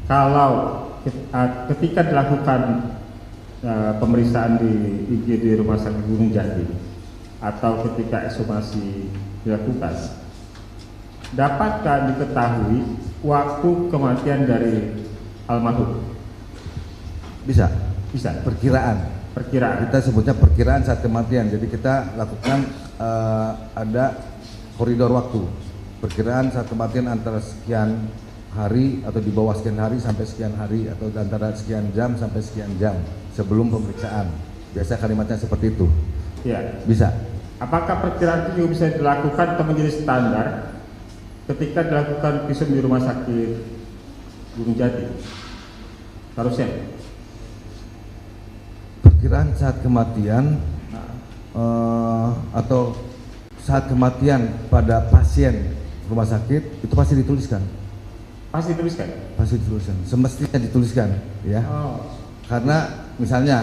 kalau ketika dilakukan pemeriksaan di IGD Rumah Sakit Gunung Jati atau ketika ekshumasi dilakukan, dapatkah diketahui waktu kematian dari almarhum? Bisa. Bisa. Perkiraan. Kita sebutnya perkiraan saat kematian. Jadi kita lakukan ada koridor waktu. Perkiraan saat kematian antara sekian hari atau di bawah sekian hari sampai sekian hari, atau antara sekian jam sampai sekian jam sebelum pemeriksaan. Biasa kalimatnya seperti itu. Ya. Bisa. Apakah perkiraan itu juga bisa dilakukan atau menjadi standar ketika dilakukan visum di Rumah Sakit Gunung Jati? Harusnya. Perkiraan saat kematian atau saat kematian pada pasien rumah sakit itu pasti dituliskan. Pasti dituliskan? Pasti dituliskan, semestinya dituliskan, ya. Karena misalnya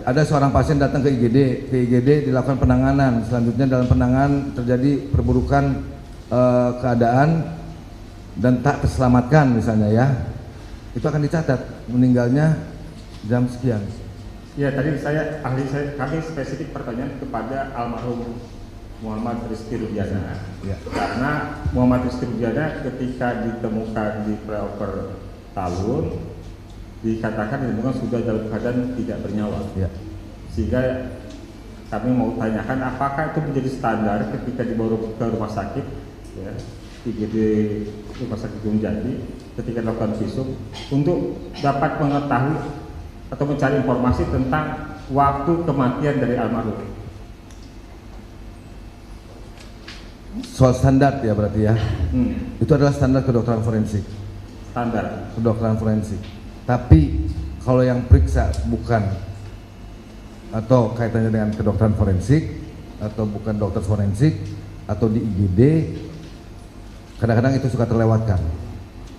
ada seorang pasien datang ke IGD dilakukan penanganan, selanjutnya dalam penanganan terjadi perburukan keadaan dan tak terselamatkan misalnya, ya, itu akan dicatat meninggalnya jam sekian. Ya, tadi kami spesifik pertanyaan kepada almarhum Muhammad Rizky Rudiana. Ya. Karena Muhammad Rizky Rudiana ketika ditemukan di flyover Talun dikatakan ditemukan sudah dalam keadaan tidak bernyawa. Ya. Sehingga kami mau tanyakan apakah itu menjadi standar ketika dibawa ke rumah sakit, ya, IGD Rumah Sakit Gunung Jati ketika dilakukan visum untuk dapat mengetahui atau mencari informasi tentang waktu kematian dari almarhum. Soal standar ya berarti ya. Itu adalah standar kedokteran forensik. Standar kedokteran forensik. Tapi kalau yang periksa bukan atau kaitannya dengan kedokteran forensik atau bukan dokter forensik atau di IGD, kadang-kadang itu suka terlewatkan.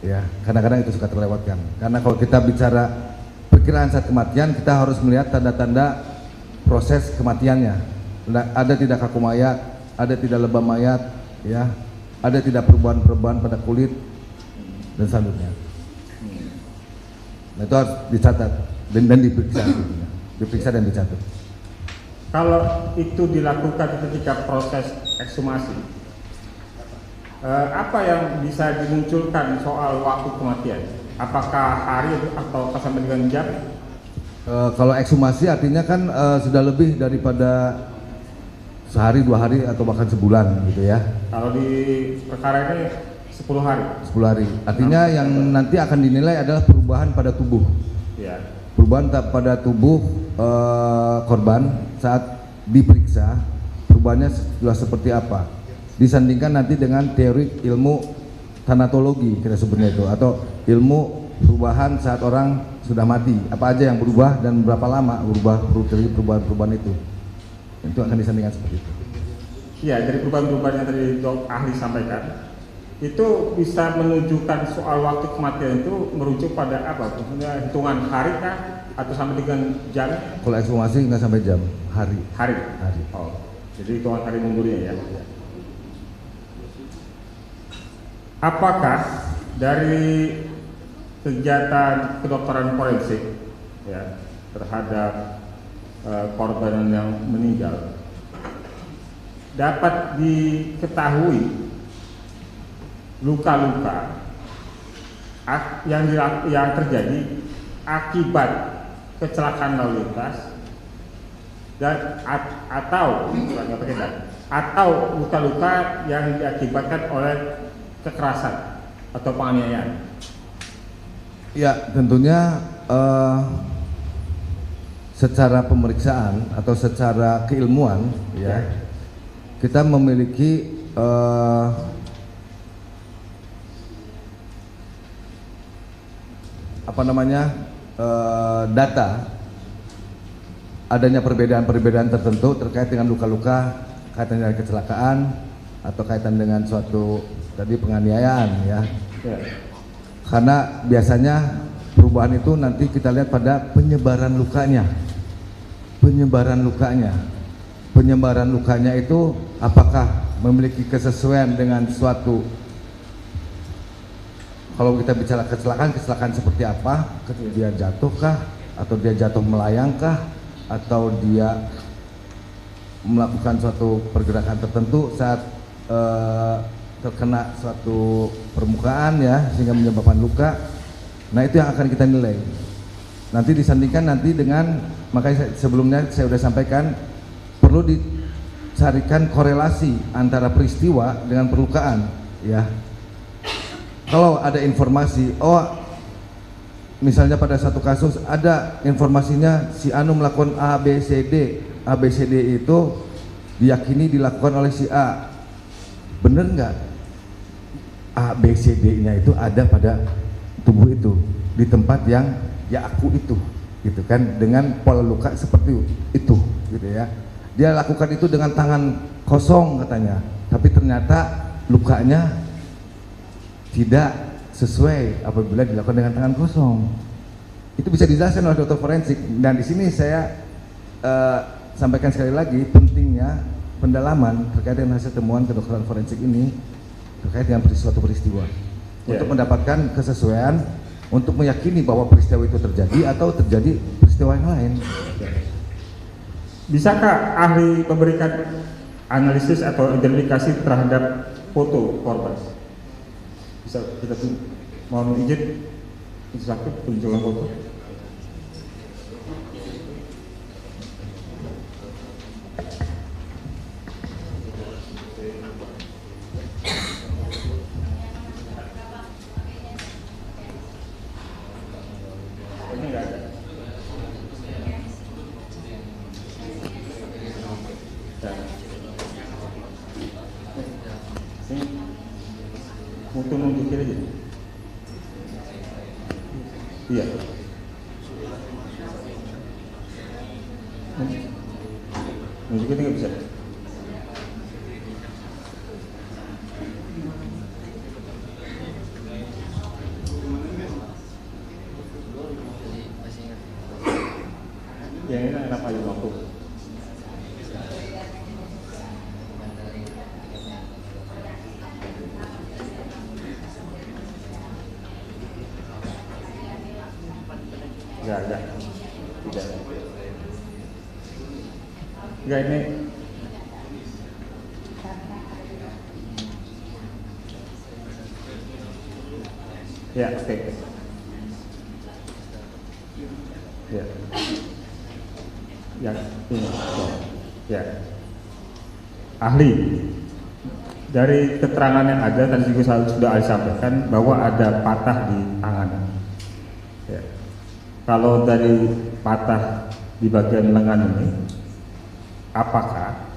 Ya, kadang-kadang itu suka terlewatkan. Karena kalau kita bicara perkiraan saat kematian, kita harus melihat tanda-tanda proses kematiannya. Ada tidak kaku mayat, ada tidak lebam mayat, ya, ada tidak perubahan-perubahan pada kulit dan selanjutnya. Nah, itu harus dicatat dan diperiksa dan dicatat. Kalau itu dilakukan ketika proses ekshumasi, apa yang bisa dimunculkan soal waktu kematian? Apakah hari atau sampai dengan jam? Kalau ekshumasi artinya kan sudah lebih daripada sehari, 2 hari atau bahkan sebulan gitu ya. Kalau di perkara ini 10 hari. 10 hari. Artinya yang nanti akan dinilai adalah perubahan pada tubuh. Ya. Perubahan pada tubuh korban saat diperiksa, perubahannya sudah seperti apa. Disandingkan nanti dengan teori ilmu tanatologi kita sebutnya itu, atau ilmu perubahan saat orang sudah mati, apa aja yang berubah dan berapa lama berubah perubahan-perubahan itu akan disandingkan seperti itu. Iya, dari perubahan-perubahan yang tadi dok ahli sampaikan itu bisa menunjukkan soal waktu kematian itu merujuk pada apa? Maksudnya hitungan hari kah atau sampai dengan jam? Kalau ekshumasi nggak sampai jam, hari. Oh, jadi hitungan hari mundurnya ya. Apakah dari kegiatan kedokteran forensik, ya, terhadap korban yang meninggal dapat diketahui luka-luka yang terjadi akibat kecelakaan lalu lintas dan atau luka-luka yang diakibatkan oleh kekerasan atau penganiayaan? Ya, tentunya secara pemeriksaan atau secara keilmuan, ya, kita memiliki data adanya perbedaan-perbedaan tertentu terkait dengan luka-luka kaitan dengan kecelakaan atau kaitan dengan suatu tadi penganiayaan, ya. Karena biasanya perubahan itu nanti kita lihat pada penyebaran lukanya. Penyebaran lukanya itu apakah memiliki kesesuaian dengan suatu kalau kita bicara kecelakaan seperti apa? Dia jatuhkah, atau dia jatuh melayangkah, atau dia melakukan suatu pergerakan tertentu saat terkena suatu permukaan ya, sehingga menyebabkan luka. Nah, itu yang akan kita nilai. Nanti disandingkan nanti dengan, makanya sebelumnya saya sudah sampaikan, perlu dicarikan korelasi antara peristiwa dengan perlukaan ya. Kalau ada informasi, oh misalnya pada satu kasus ada informasinya si Anu melakukan ABCD itu diyakini dilakukan oleh si A, bener nggak? ABCD-nya itu ada pada tubuh itu di tempat yang ya aku itu, gitu kan, dengan pola luka seperti itu, gitu ya. Dia lakukan itu dengan tangan kosong katanya, tapi ternyata lukanya tidak sesuai apabila dilakukan dengan tangan kosong. Itu bisa dijelaskan oleh dokter forensik. Dan di sini saya sampaikan sekali lagi pentingnya pendalaman terkait dengan hasil temuan kedokteran forensik ini terkait dengan suatu peristiwa untuk mendapatkan kesesuaian, untuk meyakini bahwa peristiwa itu terjadi atau terjadi peristiwa yang lain. Bisakah ahli memberikan analisis atau identifikasi terhadap foto korban? Bisa kita mohon izin sakit tunjukkan foto. Ini enggak ada. Ini foto nunjukin aja. Iya. Nunjukin nggak bisa. Yang ini enak aja waktu. Enggak. Tidak. Enggak ini. Ya, oke. Ya. Yang ini. Ya. Ahli. Dari keterangan yang ada tadi juga sudah disampaikan bahwa ada patah di tangan. Ya. Kalau dari patah di bagian lengan ini, apakah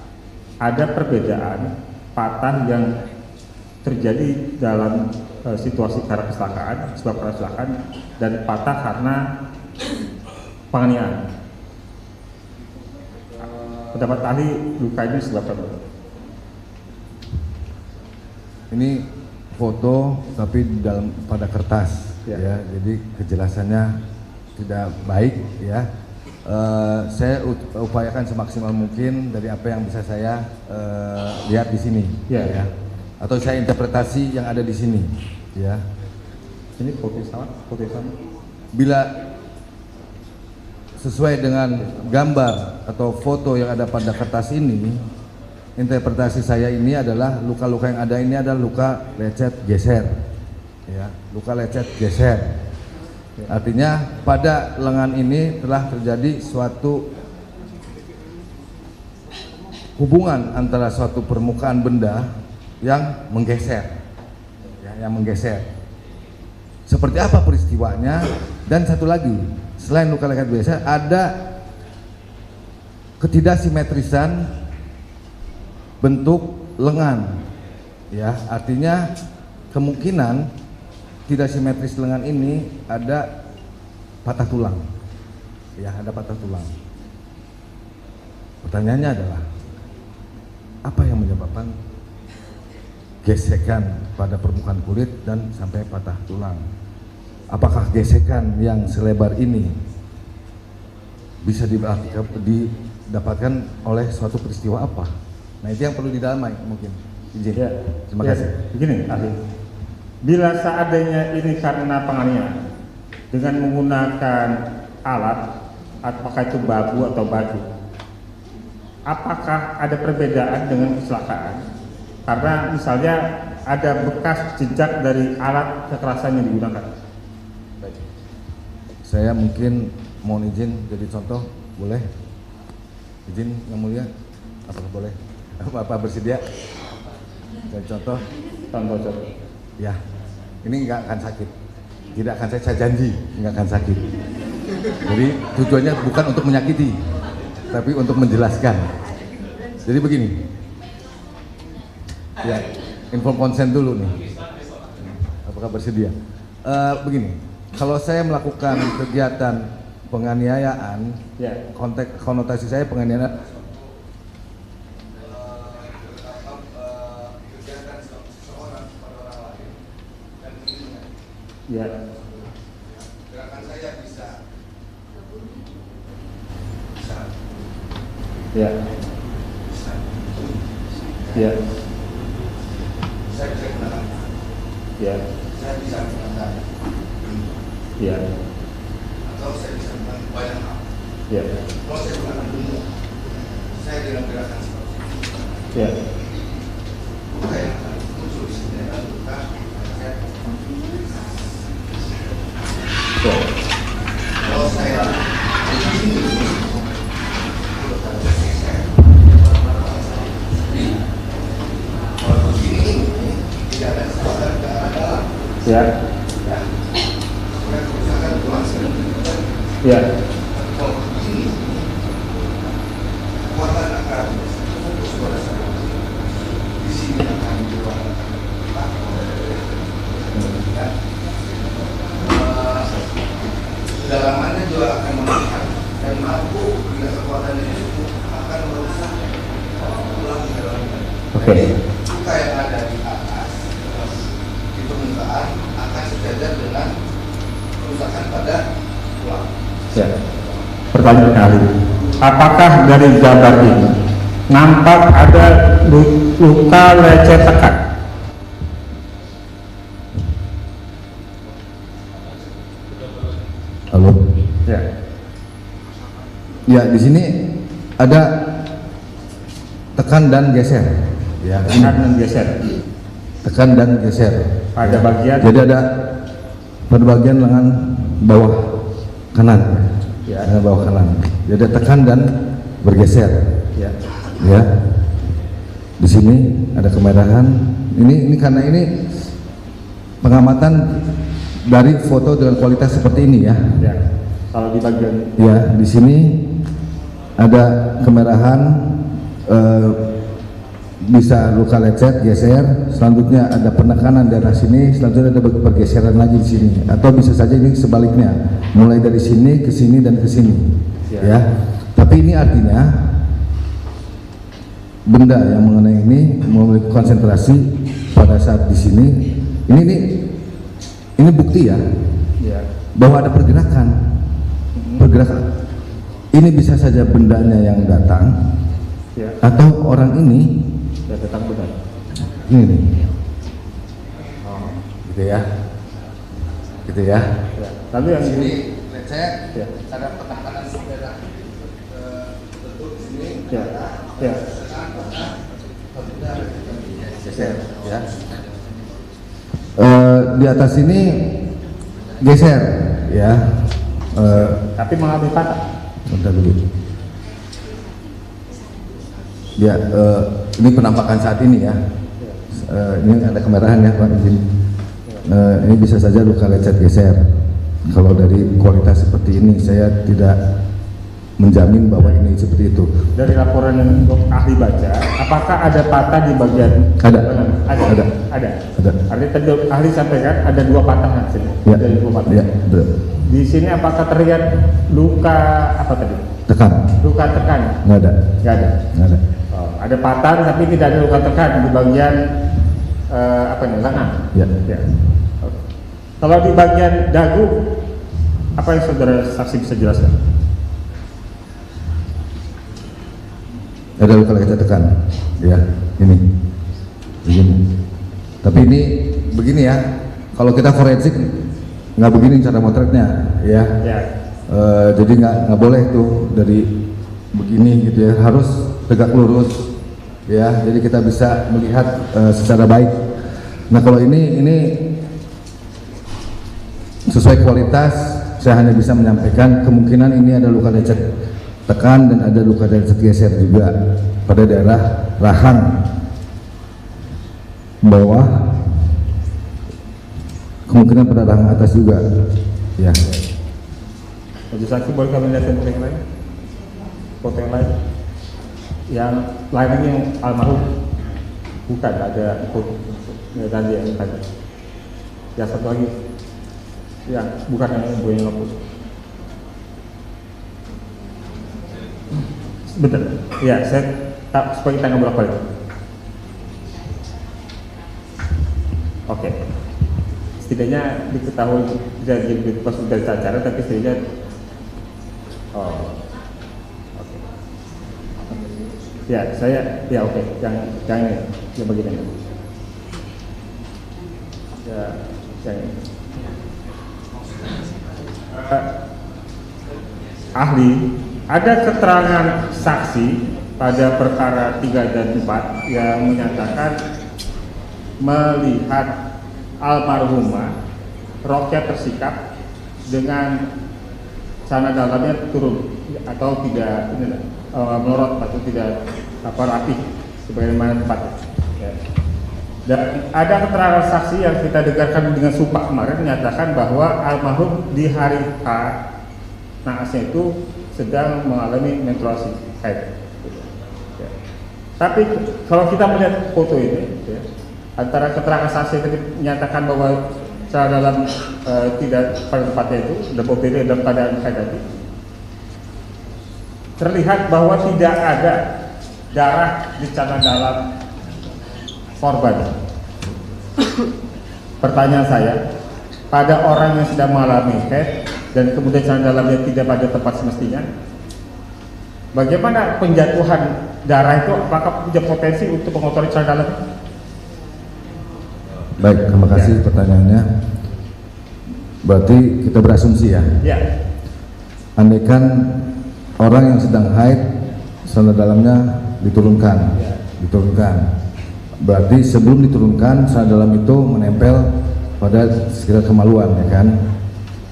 ada perbedaan patah yang terjadi dalam situasi karena kecelakaan, sebab karena kecelakaan, dan patah karena penganiayaan? Pendapat ahli, luka ini sebabkan apa? Ini foto tapi dalam pada kertas ya, jadi kejelasannya tidak baik ya. Saya upayakan semaksimal mungkin dari apa yang bisa saya lihat di sini ya. Atau saya interpretasi yang ada di sini ya. Ini foto sama. Bila sesuai dengan gambar atau foto yang ada pada kertas ini, interpretasi saya ini adalah luka-luka yang ada ini adalah luka lecet geser ya, luka lecet geser. Artinya pada lengan ini telah terjadi suatu hubungan antara suatu permukaan benda yang menggeser ya, yang menggeser. Seperti apa peristiwanya? Dan satu lagi, selain luka lecet geser, ada ketidaksimetrisan bentuk lengan ya, artinya kemungkinan tidak simetris lengan ini ada patah tulang ya, ada patah tulang. Pertanyaannya adalah apa yang menyebabkan gesekan pada permukaan kulit dan sampai patah tulang? Apakah gesekan yang selebar ini bisa didapatkan oleh suatu peristiwa apa? Nah, itu yang perlu didalami mungkin. Izin. Ya. Terima kasih. Begini, ahli. Bila seandainya ini karena penganiayaan dengan menggunakan alat, apakah itu babu atau batu, apakah ada perbedaan dengan kecelakaan? Karena misalnya ada bekas jejak dari alat kekerasan yang digunakan. Saya mungkin mohon izin jadi contoh, boleh? Izin yang mulia, apakah boleh? Bapak bersedia? Jadi contoh? Contoh. Ya, ini nggak akan sakit. Tidak akan saya janji, nggak akan sakit. Jadi tujuannya bukan untuk menyakiti, tapi untuk menjelaskan. Jadi begini, ya, inform konsen dulu nih. Apakah bersedia? Begini, kalau saya melakukan kegiatan penganiayaan, Ya. konteks konotasi saya penganiayaan. Ya. Gerakan saya bisa. Ya. Ya. Saya bisa gunakan. Ya. Saya bisa gunakan. Ya. Atau saya bisa gunakan banyak hal. Ya. Kalau saya gunakan dulu, saya dengan gerakan seperti ini. Ya. Luka yang akan muncul di sini adalah luka saya. Kalau saya begini, kalau begini tidak ada kesempatan ke arah dalam. Ya. Kemudian kerusakan tulang sebenarnya. Ya. Kalau begini, kekuatan akan fokus pada saya. Di sini akan dijual. Kedalamannya juga akan meningkat dan mampu bila kekuatan itu akan merusak tulang di dalamnya. Oke. Luka yang ada di atas di permukaan akan sejajar dengan kerusakan pada tulang. Ya. Pertanyaan kali, apakah dari gambar ini nampak ada luka lecet tekan? Halo. Ya. Ya, di sini ada tekan dan geser. Ya, Tekan dan geser tekan dan geser. pada bagian. Jadi ada pada bagian lengan bawah kanan. Ya. Lengan bawah kanan. Jadi ada tekan dan bergeser. Ya. Ya. Di sini ada kemerahan. Ini karena ini pengamatan dari foto dengan kualitas seperti ini ya. Ya. Kalau di bagian. Ya, di sini ada kemerahan, bisa luka lecet, geser. Selanjutnya ada penekanan daerah sini. Selanjutnya ada pergeseran lagi di sini. Atau bisa saja ini sebaliknya, mulai dari sini ke sini dan ke sini. Ya. Ya. Tapi ini artinya benda yang mengenai ini memiliki konsentrasi pada saat di sini. Ini bukti ya, Ya. bahwa ada pergerakan. Ini bisa saja bendanya yang datang, Ya. atau orang ini Ya, tetap benar. ini nih, Oh. gitu ya, gitu ya. Ya. Lalu yang Sini lecet, Ya. ada penekanan daerah tertentu di sini. Ya. Ya. Geser, ya. Di atas ini geser, ya. Tapi mengalami patah. Bentar dulu. Ya, ini penampakan saat ini ya. Ini ada kemerahan ya Pak, izin. Ini bisa saja luka lecet geser. Kalau dari kualitas seperti ini, saya tidak menjamin bahwa ini seperti itu. Dari laporan yang ahli baca, apakah ada patah di bagian? Ada. Ada. Ada. Artinya tadi ahli sampaikan ada dua patah di sini. Ya, Ada dua patah. ya, betul. Di sini apakah terlihat luka apa tadi? Tekan, Luka tekan? nggak ada, Nggak ada. nggak ada. Oh, ada patah tapi tidak ada luka tekan di bagian apa nih? Lengan. Ya. Ya. Oke. Kalau di bagian dagu, apa yang saudara saksi bisa jelaskan? Ada luka lecet tekan, ya, ini. Begini. Tapi ini begini ya, kalau kita forensik nggak begini cara motretnya, ya. Ya. Jadi nggak boleh tuh dari begini gitu ya, harus tegak lurus, ya. Jadi kita bisa melihat secara baik. Nah kalau ini sesuai kualitas, saya hanya bisa menyampaikan kemungkinan ini ada luka lecet tekan dan ada luka lecet geser juga pada daerah rahang bawah, kemungkinan pada rahang atas juga, ya. Majelis saksi boleh kami lihat foto yang lain? Foto yang lain? Yang lain lagi yang almarhum? Bukan, ada foto tadi yang tadi. Ya satu lagi, yang bukan yang ibu yang luput. Betul. Ya, saya supaya kita nggak bolak-balik. Oke. Setidaknya diketahui tidak jadi pas dari acara, tapi setidaknya oke. Ya, ya oke. Yang ini, yang bagian ini. Ya, yang ini. Ahli, ada keterangan saksi pada perkara 3 dan 4 yang menyatakan melihat almarhumah roknya tersikap dengan celana dalamnya turun atau tidak melorot atau tidak rapi sebagaimana tempatnya. Ya. Dan ada keterangan saksi yang kita dengarkan dengan sumpah kemarin menyatakan bahwa almarhum di hari H naasnya itu sedang mengalami menstruasi haid. Ya. Tapi kalau kita melihat foto ini, ya, antara keterangan saksi tadi menyatakan bahwa celana dalam tidak pada tempatnya itu, dan foto ini dalam keadaan haid tadi, terlihat bahwa tidak ada darah di celana dalam korban. Pertanyaan saya, pada orang yang sedang mengalami haid dan kemudian celana dalamnya tidak pada tempat semestinya, bagaimana penjatuhan darah itu? Apakah punya potensi untuk mengotori celana dalam? Baik, terima kasih pertanyaannya. Berarti kita berasumsi ya. Ya. Andaikan orang yang sedang haid, celana dalamnya diturunkan, berarti sebelum diturunkan celana dalam itu menempel pada sekitar kemaluan, ya kan?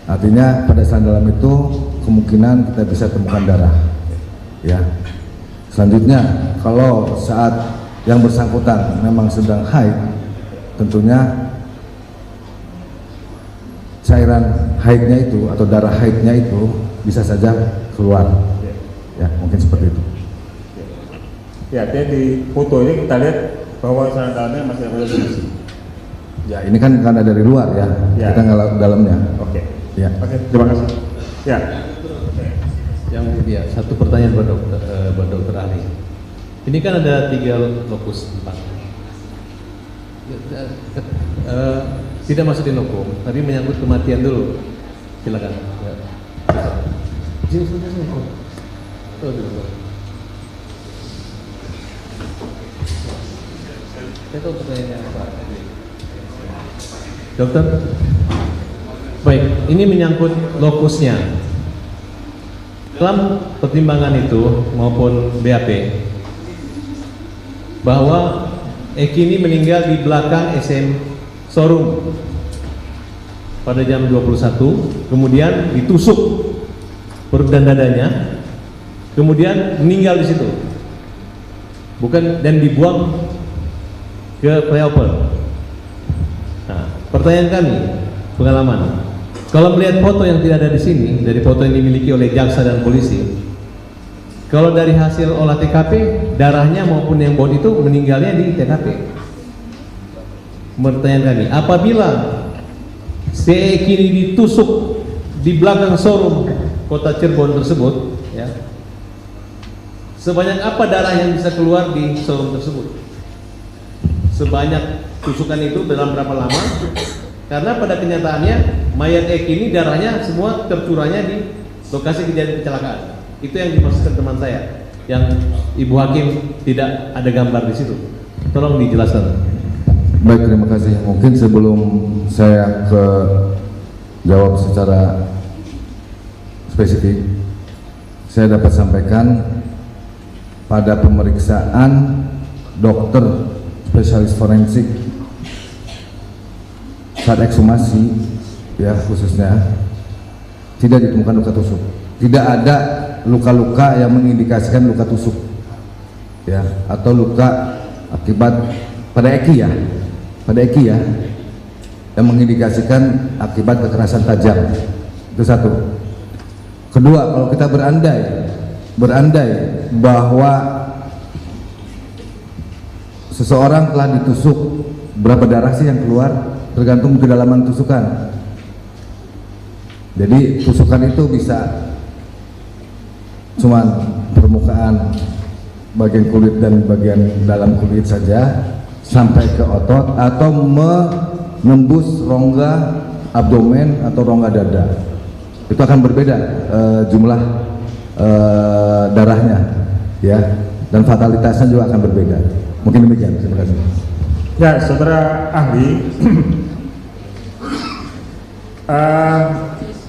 Artinya pada celana dalam itu kemungkinan kita bisa temukan darah, ya. Selanjutnya, kalau saat yang bersangkutan memang sedang haid, tentunya cairan haidnya itu atau darah haidnya itu bisa saja keluar, ya, mungkin seperti itu. Ya, jadi di foto ini kita lihat bahwa celana dalamnya masih ada kondisi. Ya, ini kan karena dari luar ya, ya. Kita nggak dalamnya. Oke. Ya. Oke, terima kasih. Ya. Yang ya, satu pertanyaan buat dokter ahli. Ini kan ada 3 lokus tempat. Tidak masuk di hukum, tapi menyangkut kematian dulu. Silakan. Ya. Saya tahu pertanyaannya apa. Dokter, baik, ini menyangkut lokusnya. Dalam pertimbangan itu maupun BAP, bahwa Eki ini meninggal di belakang SM showroom pada jam 21, kemudian ditusuk perut dan dadanya, kemudian meninggal di situ, bukan, dan dibuang ke playoper. Nah, pertanyaan kami, pengalaman, kalau melihat foto yang tidak ada di sini, dari foto yang dimiliki oleh jaksa dan polisi, kalau dari hasil olah TKP, darahnya maupun yang body itu meninggalnya di TKP. Pertanyaan kami, apabila CE kini ditusuk di belakang showroom kota Cirebon tersebut, ya, sebanyak apa darah yang bisa keluar di showroom tersebut? Sebanyak tusukan itu dalam berapa lama? Karena pada kenyataannya mayat Eki ini darahnya semua tercurahnya di lokasi kejadian kecelakaan. Itu yang dimaksudkan teman saya, yang Ibu Hakim tidak ada gambar di situ. Tolong dijelaskan. Baik, terima kasih. Mungkin sebelum saya jawab secara spesifik, saya dapat sampaikan pada pemeriksaan dokter spesialis forensik saat ekshumasi, ya khususnya, tidak ditemukan luka tusuk. Tidak ada luka-luka yang mengindikasikan luka tusuk, ya, atau luka akibat pada Eki ya, yang mengindikasikan akibat kekerasan tajam. Itu satu. Kedua, kalau kita berandai bahwa seseorang telah ditusuk, berapa darah sih yang keluar? Tergantung kedalaman tusukan. Jadi tusukan itu bisa cuman permukaan bagian kulit dan bagian dalam kulit saja sampai ke otot, atau menembus rongga abdomen atau rongga dada. Itu akan berbeda jumlah darahnya, ya, dan fatalitasnya juga akan berbeda. Mungkin demikian. Terima kasih. Ya, saudara ahli,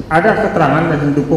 ada keterangan yang mendukung